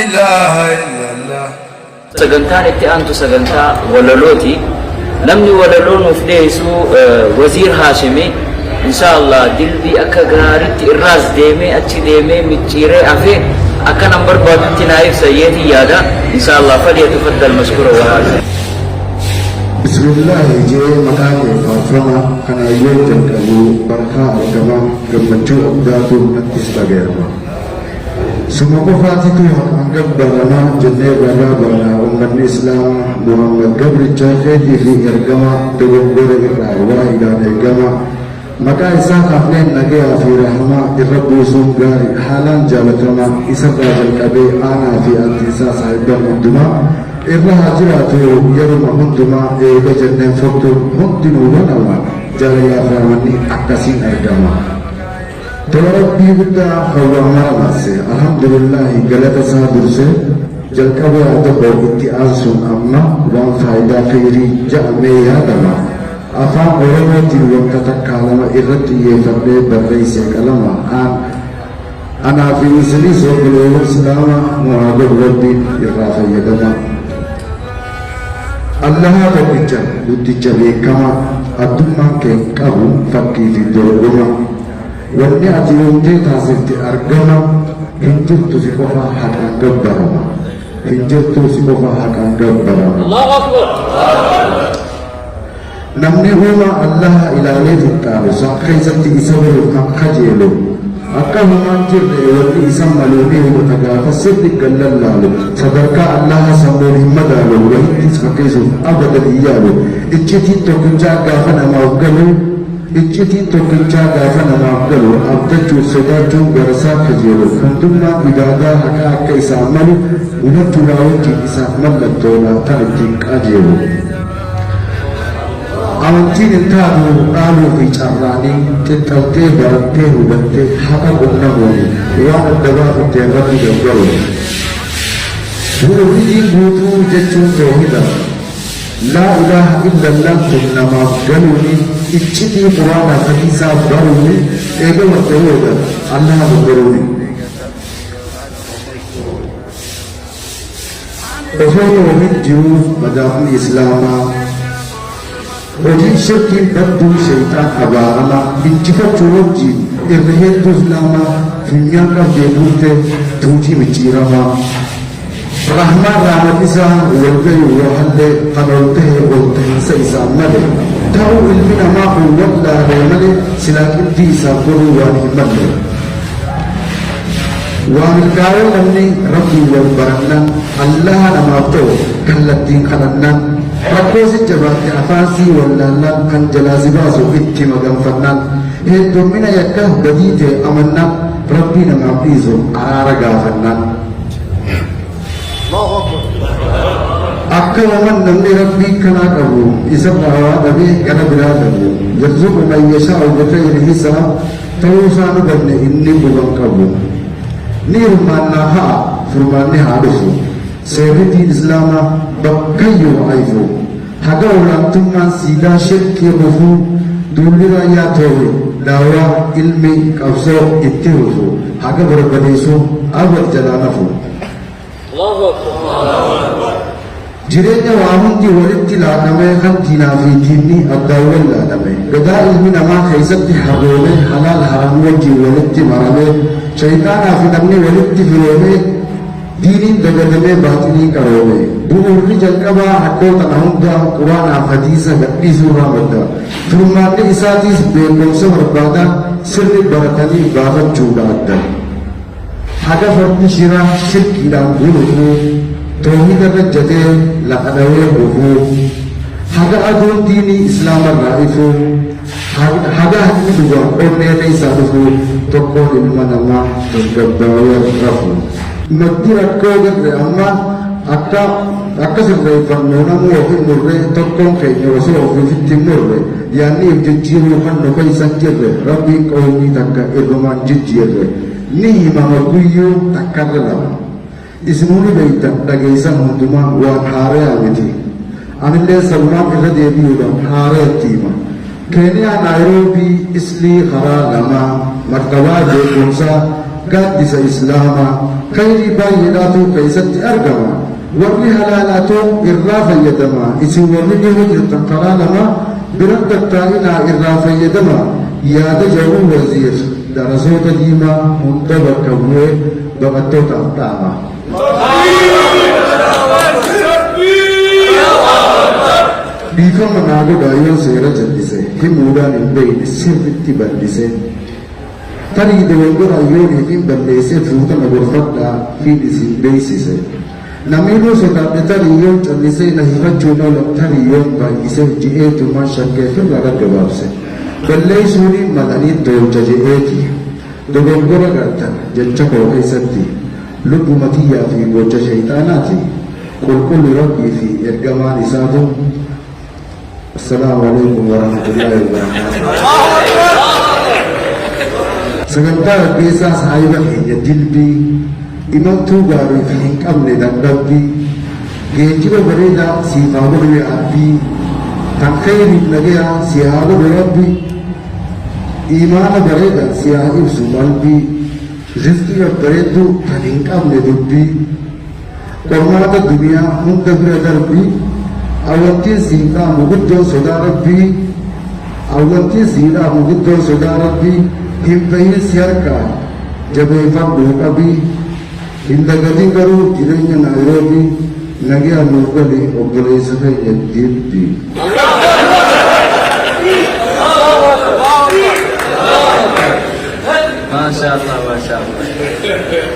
ilaha illallah. Sagantaan itti aantu sagantaa walalooti. Namni walaloo nuuf dhiyeessu Waziir Haashimi inshallah dilbii akka gaariitti irraas deemee achi deemee micciiree hafee akka nan barbaadutti naa ibsa yeetii yaada inshallah falyatafaddal mashkuura wa haadha. Bismillah je makaake faafama kana yoo jalqabu barkaa argama gammachuu addaatu nattis dhageerama. Suma qofaatitu haqaan gabbarama jennee barraa barnaa uummanni islaamaa Muhammad gabricha keetii fi ergama dogoggora irraa waa hidhaan eegama. Maqaa isaa kaafneen nagayaa fi rahmaa irra buusuun gaarii haalaan jaalatama isarraa jalqabee aanaa fi anti isaa saahiban hundumaa irra haa jiraatu yeruma hundumaa eega jenneen furtuun hundinuu wanama jaalayaa fi amanni akkasiin argama. Tola rabbii guddaa hawwaa maramaase alhamdulillahi galata isaa durse jalqaba yaada koo itti aansuun amma waan faayidaa khayrii ja'amee yaadama. Afaan Oromootiin wanta takkaa lama irratti xiyyeeffannee barreessee qalama anaa fi isinis obboleewwan islaamaa muhaadab rabbiin irraa fayyadama. Allaha tokkicha guddicha beekama addummaan kee qabu fakkii fi dorgoma. Wanni ati yoomtee taasifte argama hin jirtu si qofa haqaan gabbarama. Hin jirtu si qofa haqaan gabbarama. Allahu Akbar. Namni uuma Allaha ilaalee xiqqaalu san keessatti isa baruuf kan kajeelu akka humaan jirre wanni isa maluunee hubata gaafa sirri gallallaalu sadarkaa Allaha sammuun hin madaalu walittis fakkeessuuf abadan hin yaalu iccitiin tokkichaa gaafa namaaf galu iccitiin tokkichaa gaafa namaaf galu abdachuuf sodaachuun garasaa kajeelu hundummaa ibaadaa haqaa akka isaan malu hubachuudhaa wajjin isaaf mallattoodha tan ittiin qajeelu. Amantiin hin taatu dhaaluu fi carraanii xixxaltee barattee hubattee haqa qunnamuuni waan adda baafattee irratti gaggaru. Tawhiidiin guutuu jechuun tawhiida. Laa ilaaha illallah kun namaaf galuuni iccitii quraana hadiisaa baruuni eegama ta'uudha Allaha gaggaruuni. Osoo tawhiid jiruuf madaafni islaamaa hojii shirkiin badduu shaytaan abaarama injifachuu wajjiin irra hedduu islaamaa funyaan qabdee buute tuutii micciiramaa. Rahmaan raamatisaa walgayuu wahallee kan ol ta'e ol ta'insa isaa malee ta'uu ilmi namaa kun wallaalee malee silaa qibdii isaa godhuu waan hin malle. Waan milkaa'oo namni rabbii wal barannan Allaha namaaf ta'u kallattiin kadhannan rakkoosi jabaatte afaansii wallaallaan kan jalaa si baasu itti maganfannaan heddummina yakka badii ta'e amannaan rabbii namaaf dhiisu araara gaafannaan. Akka waman namni rabbii kanaa qabu isa baawaa dhabee gara biraa qabu yarzuqu man yashaa'u bighayri hisaab ta'uu isaa nu banne inni bugan qabu. Ni hirmaannaa haa furmaanni haa dhufu seebitiin islaamaa bakkayyuu haifu haga olaantummaan siidaa shirkii rufuu duulli raayyaa ta'e daawaa ilmi qabsoo itti rufu haga barbadeessuu abad jalaa nafu. Jireenya waa hundi walitti laaqamee kan diinaa fi diinni addaan wal laaqame gadaa ilmi namaa keessatti harroomee halaal haram wajjin walitti maramee shaytaanaa fi namni walitti firoomee diiniin dagadamee baaxinii qaroome bu'uurri jalqabaa hadhoota na hundaa quraanaaf hadiisa gadhiisuurraa madda furmaanni isaatiis beekumsa barbaadaa sirri baratanii baafachuudha adda. Haga fardi shiraa shirkiidhaan gulufu tawhiida rajjatee lafa dhawee gufuu haga aduun diinii islaamarraa ifu haga hadni dhugaa qonneena isaa dhufu tokkoon ilma namaa tasgabbaawee rafu. Maddi rakkoo garre amma akka sirreeffannoo namuu ofii murree tokkoon keenya osoo ofiifitti murre yaanni if jijjiiruu kan nu keeysan jirre rabbiin qawmii takka irrumaan jijjiirre ni himama guyyuu takkarra lama. Isnuuni beeytan dhageeysan hundumaa waan haaraa miti. Anillee salumaan irra deebi'uudhaan haaraatti hima. Keeniyaa Naayiroobii islii karaa lamaa martabaa beekumsaa gaaddisa islaamaa khayrii baay'eedhaatu keessatti argama warri halaalaatoo irraa fayyadama isin warri dhihoo jirtan karaa lama biran tattaa'inaa irraa fayyadama yaada jaruu waziir darasoota diimaa hunda bakka bu'ee baqattootaaf dhaama. Dhiifama naa godhaa yoo seera jallise himuudhaan hin beeyne sirritti bal'ise tarii dogongoraan yoo niitiin balleessee fuutama gorfadhaa fi isin beeksise namiinuu sodaadhe tarii yoo callisee na himachuun oola tarii yoo baay'isee ji'eetumaan shakkee firra gaggabaabse balleessuuniin malanii tolcha je'eeti dogongora gartan jecha koo keessatti lubbuma tiyyaa fi gocha shayxaanaati qulqullu rabbii fi ergamaan isaatu. Assalamu alaikum warahmatullahi wabarakatuh. Sagantaa keessaa saayiba keenya dilbii imaltuu gaarii fi hin qabne dadhabbii geejjiba bareedaa siif haa godhu abbii kan khayriif nagayaa si haa godhu rabbi imaana bareedaa si haa ibsu qalbii rizqii bareedduu kan hin qabne dubbii qormaata duniyaa hunda bira darbii awwantiin siinaa muguddoon sodaa rabbii awwantiin siinaa muguddoon sodaa rabbii hin fayyisi harkaa jabeeffadhuu qabii hin dagatiin garuu jireenya naayiroobii nagaa nuuf galee obboleessa keenya dilbii. Masya Allah, Masya Allah.